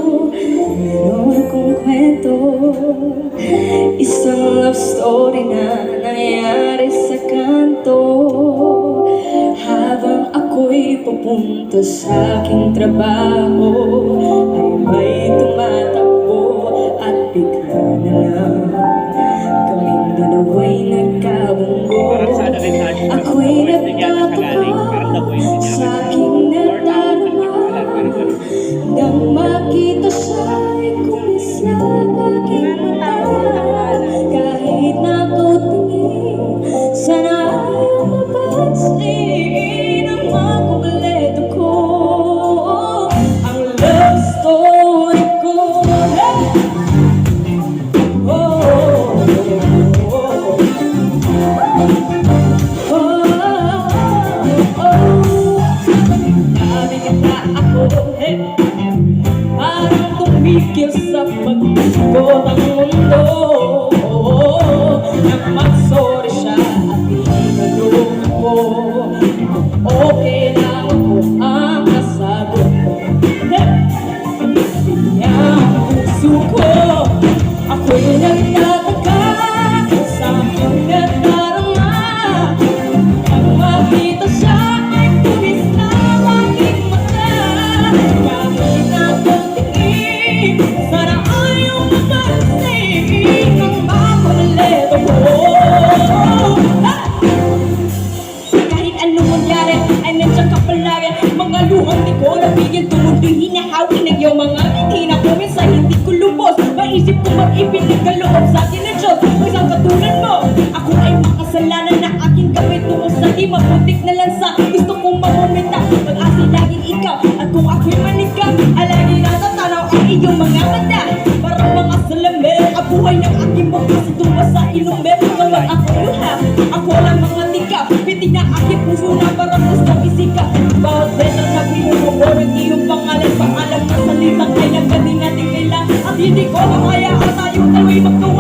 meron kong kwento, isang love story na nangyari sa kanto. Habang ako'y pupunta sa aking trabaho, ay may tumatakbo at bigla na lang kaming dalawa'y nagkabunggo. Ako'y nagtataka sa aking nadarama nang makita siya'y kumis na aking mata. Kahit na ako tingin, sana ayaw mapansin ang mga kumpleto ko, ang love story ko. Oh, oh, oh, nabigla ako, parang tumigil sa pagbuko ng mundo. Nang mag-sorry siya at inalok ko, okay lang ako ang nasagot ko. Sabi niya ang puso ko, ako'y nagtataka sa aking nadarama nang makita siya ay tumis na aking mata. Kahit na akong tingin, sana ayaw mapansin ang mga kumpleto ko. Kahit anong mangyari ay nandiyan ka palagi. Mga luhang di ko nabigyan, tumuloy hinahawi ng iyong mga ngiti na kuminsan hindi ko lubos. Maisip ko mag-ibinig ka loob sa akin ng Diyos. Isang katulad mo, ako ay makasalanan na aking gawin tungo sa di mabutik na lansa. Gusto kong mamumita, pag-asi laging ikaw. At kung ako'y manikap, ay lagi natatanaw ang iyong mga mata. Parang mga salamin, ang buhay ng aking bukas tumba sa ilong me. Kapag ako luha, ako lang mga tika. Pitig na aking puso na parang gustong isika. Bawat letra na binubuo ng iyong pangalan, paalam na salitang ay nagdating natin kailan. At hindi ko makaya at tayo dalo'y magkawa.